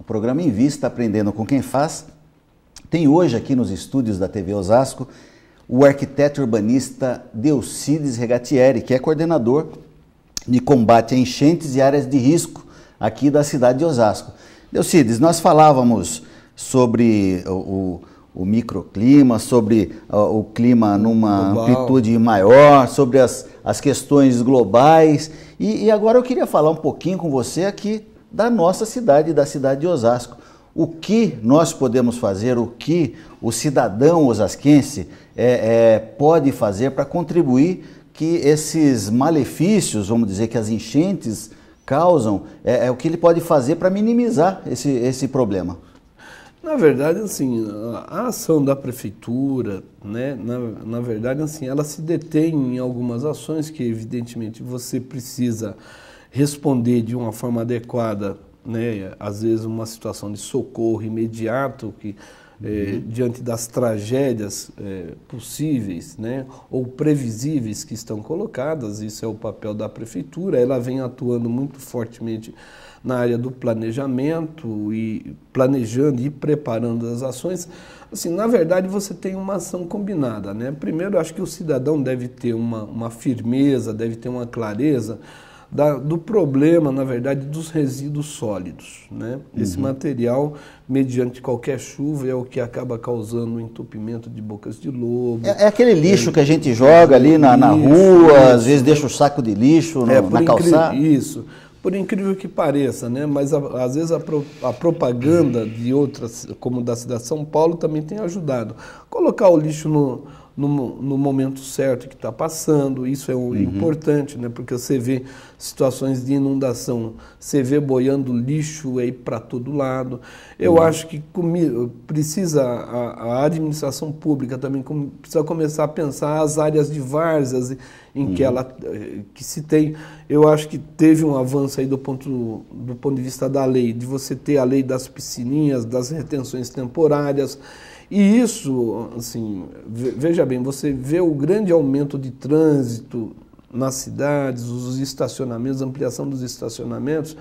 O programa Invista Aprendendo com Quem Faz tem hoje aqui nos estúdios da TV Osasco o arquiteto urbanista Delcides Regatieri, que é coordenador de combate a enchentes e áreas de risco aqui da cidade de Osasco. Delcides, nós falávamos sobre o microclima, sobre o clima numa amplitude maior, sobre as questões globais. E agora eu queria falar um pouquinho com você aqui da nossa cidade, da cidade de Osasco. O que nós podemos fazer, o que o cidadão osasquense pode fazer para contribuir que esses malefícios, vamos dizer, que as enchentes causam, o que ele pode fazer para minimizar esse problema? Na verdade, assim, a ação da prefeitura, né, na verdade, assim, ela se detém em algumas ações que, evidentemente, você precisa responder de uma forma adequada, né, às vezes uma situação de socorro imediato, que diante das tragédias possíveis, né, ou previsíveis que estão colocadas, isso é o papel da prefeitura, ela vem atuando muito fortemente na área do planejamento e planejando e preparando as ações. Assim, na verdade, você tem uma ação combinada, né? Primeiro, acho que o cidadão deve ter uma firmeza, deve ter uma clareza do problema, na verdade, dos resíduos sólidos, né? Esse material, mediante qualquer chuva, é o que acaba causando o entupimento de bocas de lobo. É aquele lixo que a gente joga ali na rua, às vezes deixa o saco de lixo na calçada. Isso. Por incrível que pareça, né? Mas às vezes a propaganda de outras, como da cidade de São Paulo, também tem ajudado. Colocar o lixo no momento certo que está passando, isso é importante, né? Porque você vê situações de inundação, você vê boiando lixo aí para todo lado. Eu acho que precisa a administração pública também precisa começar a pensar as áreas de várzeas em que se tem. Eu acho que teve um avanço aí do ponto de vista da lei, de você ter a lei das piscininhas, das retenções temporárias. E isso, assim, veja bem, você vê o grande aumento de trânsito nas cidades, os estacionamentos, a ampliação dos estacionamentos.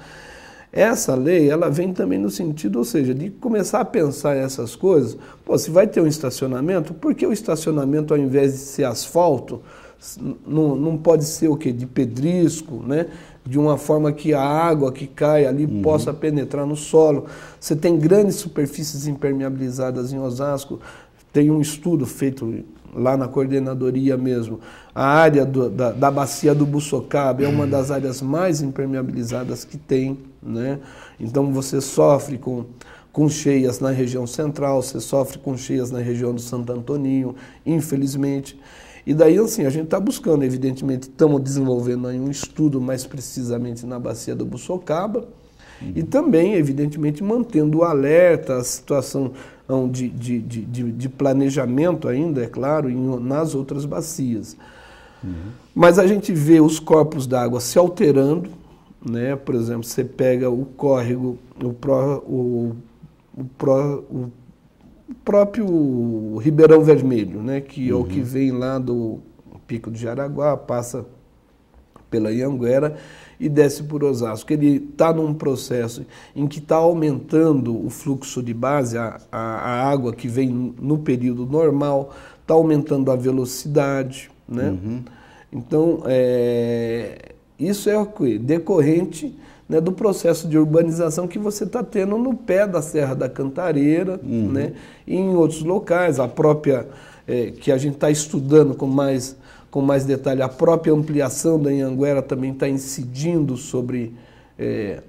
Essa lei, ela vem também no sentido, ou seja, de começar a pensar essas coisas. Pô, se vai ter um estacionamento, por que o estacionamento, ao invés de ser asfalto, não pode ser o quê? De pedrisco, né? De uma forma que a água que cai ali possa penetrar no solo. Você tem grandes superfícies impermeabilizadas em Osasco, tem um estudo feito lá na coordenadoria mesmo. A área da bacia do Buçocaba é uma das áreas mais impermeabilizadas que tem, né? Então você sofre com cheias na região central, você sofre com cheias na região do Santo Antoninho, infelizmente. E daí, assim, a gente está buscando, evidentemente, estamos desenvolvendo aí um estudo mais precisamente na bacia do Buçocaba e também, evidentemente, mantendo o alerta, a situação de planejamento ainda, é claro, nas outras bacias. Mas a gente vê os corpos d'água se alterando, né? Por exemplo, você pega o córrego, o próprio Ribeirão Vermelho, né, que é o que vem lá do Pico do Jaraguá, passa pela Anhanguera e desce por Osasco. Ele está num processo em que está aumentando o fluxo de base, a água que vem no período normal, está aumentando a velocidade, né? Então, isso é o quê? Decorrente, né, do processo de urbanização que você está tendo no pé da Serra da Cantareira, né, e em outros locais, a própria, que a gente está estudando com mais detalhe, a própria ampliação da Anhanguera também está incidindo sobre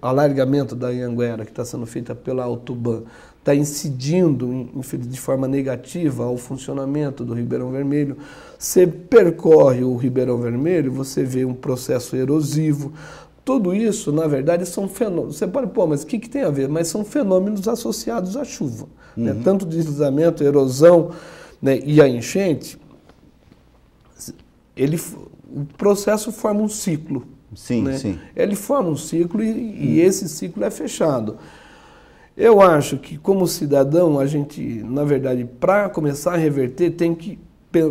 alargamento da Anhanguera, que está sendo feita pela Autoban, está incidindo de forma negativa ao funcionamento do Ribeirão Vermelho. Você percorre o Ribeirão Vermelho, você vê um processo erosivo. Tudo isso, na verdade, são fenômenos. Você pode, mas o que tem a ver? Mas são fenômenos associados à chuva. Né? Tanto o deslizamento, a erosão, né, e a enchente, o processo forma um ciclo. Sim, né? sim. Ele forma um ciclo e esse ciclo é fechado. Eu acho que, como cidadão, a gente, na verdade, para começar a reverter, tem que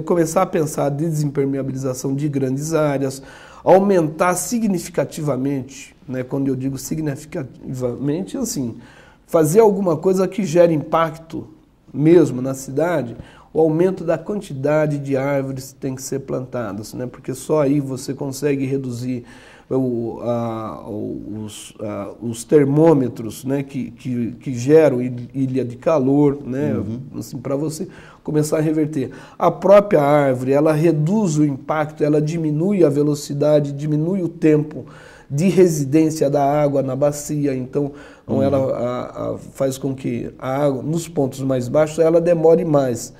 começar a pensar a desimpermeabilização de grandes áreas, aumentar significativamente, né, quando eu digo significativamente, assim, fazer alguma coisa que gere impacto mesmo na cidade, o aumento da quantidade de árvores tem que ser plantadas, né? Porque só aí você consegue reduzir os termômetros, né, que geram ilha de calor, né, assim, para você começar a reverter. A própria árvore, ela reduz o impacto, ela diminui a velocidade, diminui o tempo de residência da água na bacia, então ela faz com que a água, nos pontos mais baixos, ela demore mais.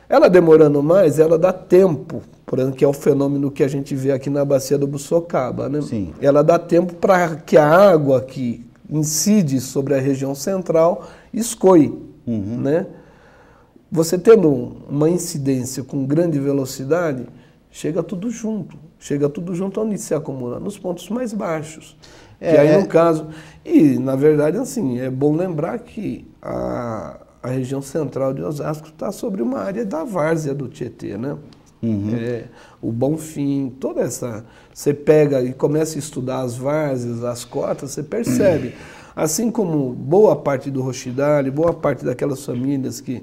Ela demorando mais, ela dá tempo, por exemplo, que é o fenômeno que a gente vê aqui na bacia do Buçocaba, né? Sim. Ela dá tempo para que a água que incide sobre a região central escoe, né? Você tendo uma incidência com grande velocidade, chega tudo junto onde se acumula? Nos pontos mais baixos. Que aí, no caso... E, na verdade, assim, é bom lembrar que a região central de Osasco está sobre uma área da várzea do Tietê, né? O Bonfim, toda essa... Você pega e começa a estudar as várzeas, as cotas, você percebe. Assim como boa parte do Rochidale, boa parte daquelas famílias que...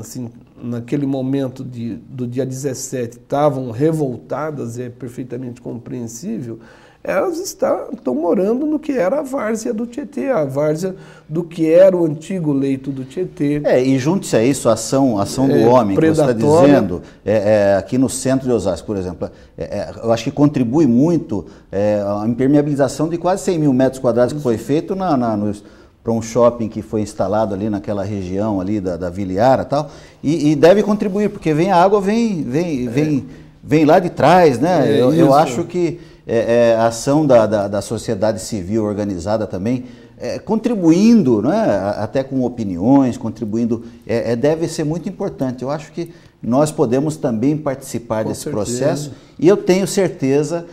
assim, naquele momento do dia 17 estavam revoltadas, é perfeitamente compreensível, elas estão morando no que era a várzea do Tietê, a várzea do que era o antigo leito do Tietê. E junte-se a isso, a ação do homem, que você está dizendo, aqui no centro de Osasco, por exemplo, eu acho que contribui muito a impermeabilização de quase 100 mil metros quadrados que foi feito para um shopping que foi instalado ali naquela região ali da Vila Iara e tal, e deve contribuir, porque a água vem lá de trás, né? Eu acho que a ação da sociedade civil organizada também, contribuindo, né? Até com opiniões, contribuindo, deve ser muito importante. Eu acho que nós podemos também participar desse processo, e eu tenho certeza,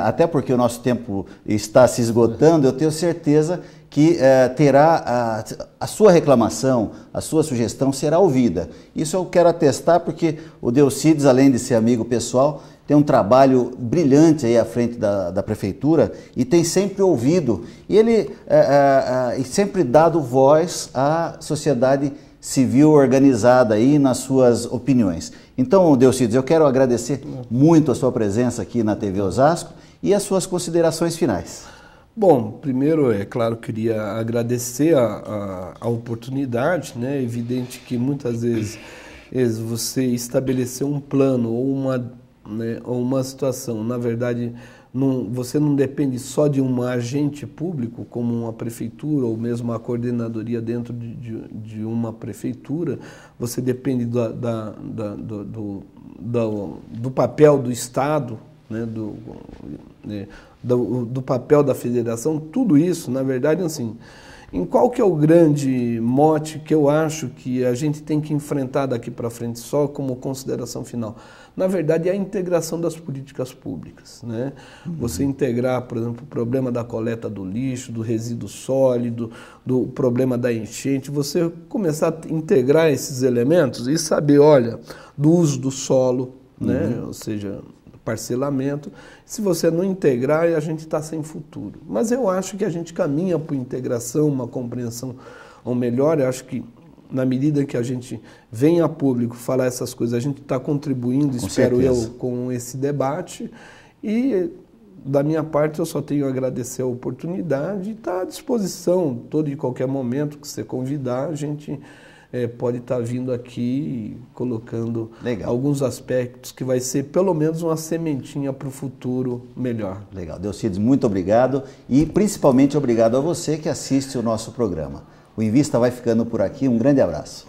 até porque o nosso tempo está se esgotando, eu tenho certeza que terá a sua reclamação, a sua sugestão será ouvida. Isso eu quero atestar porque o Delcides, além de ser amigo pessoal, tem um trabalho brilhante aí à frente da prefeitura e tem sempre ouvido. E ele sempre dado voz à sociedade civil organizada aí nas suas opiniões. Então, Delcides, eu quero agradecer muito a sua presença aqui na TV Osasco e as suas considerações finais. Bom, primeiro, é claro, queria agradecer a oportunidade, né? É evidente que muitas vezes você estabelecer um plano ou uma situação, na verdade, você não depende só de um agente público, como uma prefeitura ou mesmo uma coordenadoria dentro de uma prefeitura, você depende do papel do Estado, né? Do papel da federação, tudo isso, na verdade, assim, em qual que é o grande mote que eu acho que a gente tem que enfrentar daqui para frente, só como consideração final? Na verdade, é a integração das políticas públicas, né? Você integrar, por exemplo, o problema da coleta do lixo, do resíduo sólido, do problema da enchente, você começar a integrar esses elementos e saber, olha, do uso do solo, né? Ou seja, parcelamento. Se você não integrar, a gente está sem futuro. Mas eu acho que a gente caminha por integração, uma compreensão melhor. Eu acho que, na medida que a gente vem a público falar essas coisas, a gente está contribuindo, espero eu, com esse debate. E, da minha parte, eu só tenho a agradecer a oportunidade e estar à disposição, todo e qualquer momento que você convidar, a gente pode estar vindo aqui colocando alguns aspectos que vai ser pelo menos uma sementinha para o futuro melhor. Legal. Delcides, muito obrigado e principalmente obrigado a você que assiste o nosso programa. O Invista vai ficando por aqui. Um grande abraço.